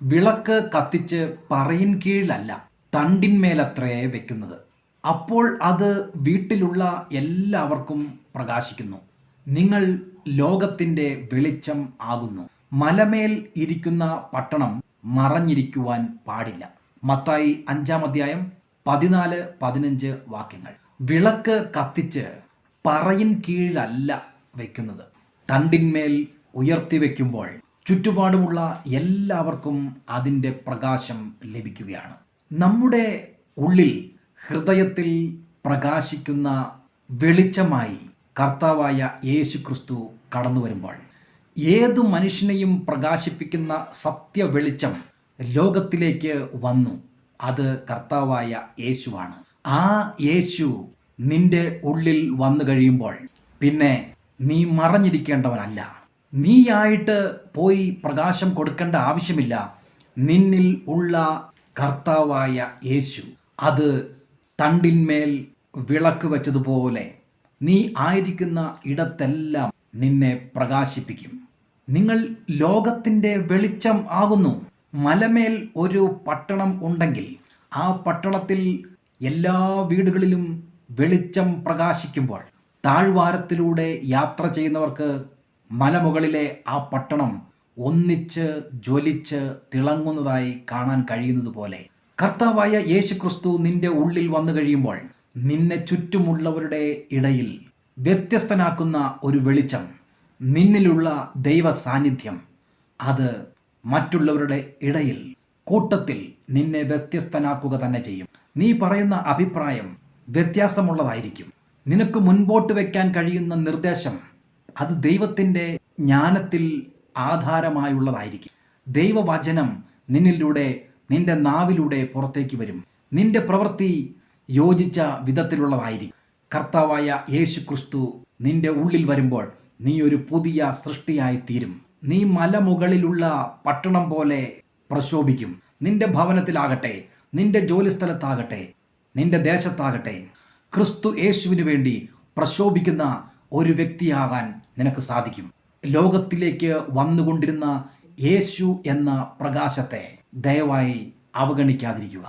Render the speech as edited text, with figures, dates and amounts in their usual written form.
വിളക്ക് കത്തിച്ച് പറയിൻ കീഴിലല്ല, തണ്ടിന്മേലത്രേ വെക്കുന്നത്. അപ്പോൾ അത് വീട്ടിലുള്ള എല്ലാവർക്കും പ്രകാശിക്കുന്നു. നിങ്ങൾ ലോകത്തിൻ്റെ വെളിച്ചം ആകുന്നു. മലമേൽ ഇരിക്കുന്ന പട്ടണം മറഞ്ഞിരിക്കുവാൻ പാടില്ല. മത്തായി 5-ാം അധ്യായം 14-15 വാക്യങ്ങൾ. വിളക്ക് കത്തിച്ച് പറയിൻ കീഴിലല്ല വയ്ക്കുന്നത്, തണ്ടിന്മേൽ ഉയർത്തി വയ്ക്കുമ്പോൾ ചുറ്റുപാടുമുള്ള എല്ലാവർക്കും അതിൻ്റെ പ്രകാശം ലഭിക്കുകയാണ്. നമ്മുടെ ഉള്ളിൽ ഹൃദയത്തിൽ പ്രകാശിക്കുന്ന വെളിച്ചമായി കർത്താവായ യേശു ക്രിസ്തു കടന്നു വരുമ്പോൾ ഏതു മനുഷ്യനെയും പ്രകാശിപ്പിക്കുന്ന സത്യ വെളിച്ചം ലോകത്തിലേക്ക് വന്നു. അത് കർത്താവായ യേശുവാണ്. ആ യേശു നിന്റെ ഉള്ളിൽ വന്നു കഴിയുമ്പോൾ പിന്നെ നീ മറഞ്ഞിരിക്കേണ്ടവനല്ല. നീയായിട്ട് പോയി പ്രകാശം കൊടുക്കേണ്ട ആവശ്യമില്ല. നിന്നിൽ ഉള്ള കർത്താവായ യേശു അത് തണ്ടിന്മേൽ വിളക്ക് വെച്ചതുപോലെ നീ ആയിരിക്കുന്ന ഇടത്തെല്ലാം നിന്നെ പ്രകാശിപ്പിക്കും. നിങ്ങൾ ലോകത്തിൻ്റെ വെളിച്ചം ആകുന്നു. മലമേൽ ഒരു പട്ടണം ഉണ്ടെങ്കിൽ ആ പട്ടണത്തിൽ എല്ലാ വീടുകളിലും വെളിച്ചം പ്രകാശിക്കുമ്പോൾ താഴ്വാരത്തിലൂടെ യാത്ര ചെയ്യുന്നവർക്ക് മലമുകളിലെ ആ പട്ടണം ഒന്നിച്ച് ജ്വലിച്ച് തിളങ്ങുന്നതായി കാണാൻ കഴിയുന്നത് പോലെ കർത്താവായ യേശു ക്രിസ്തു നിന്റെ ഉള്ളിൽ വന്നു കഴിയുമ്പോൾ നിന്നെ ചുറ്റുമുള്ളവരുടെ ഇടയിൽ വ്യത്യസ്തനാക്കുന്ന ഒരു വെളിച്ചം, നിന്നിലുള്ള ദൈവ സാന്നിധ്യം, അത് മറ്റുള്ളവരുടെ ഇടയിൽ കൂട്ടത്തിൽ നിന്നെ വ്യത്യസ്തനാക്കുക തന്നെ ചെയ്യും. നീ പറയുന്ന അഭിപ്രായം വ്യത്യാസമുള്ളതായിരിക്കും. നിനക്ക് മുൻപോട്ട് വയ്ക്കാൻ കഴിയുന്ന നിർദ്ദേശം അത് ദൈവത്തിൻ്റെ ജ്ഞാനത്തിൽ ആധാരമായുള്ളതായിരിക്കും. ദൈവവചനം നിന്നിലൂടെ, നിന്റെ നാവിലൂടെ പുറത്തേക്ക് വരും. നിന്റെ പ്രവൃത്തി യോജിച്ച വിധത്തിലുള്ളതായിരിക്കും. കർത്താവായ യേശു ക്രിസ്തു നിന്റെ ഉള്ളിൽ വരുമ്പോൾ നീ ഒരു പുതിയ സൃഷ്ടിയായി തീരും. നീ മലമുകളിലുള്ള പട്ടണം പോലെ പ്രശോഭിക്കും. നിന്റെ ഭവനത്തിലാകട്ടെ, നിന്റെ ജോലിസ്ഥലത്താകട്ടെ, നിന്റെ ദേശത്താകട്ടെ, ക്രിസ്തു യേശുവിന് വേണ്ടി പ്രശോഭിക്കുന്ന ഒരു വ്യക്തിയാകാൻ നിനക്ക് സാധിക്കും. ലോകത്തിലേക്ക് വന്നുകൊണ്ടിരുന്ന യേശു എന്ന പ്രകാശത്തെ ദയവായി അവഗണിക്കാതിരിക്കുക.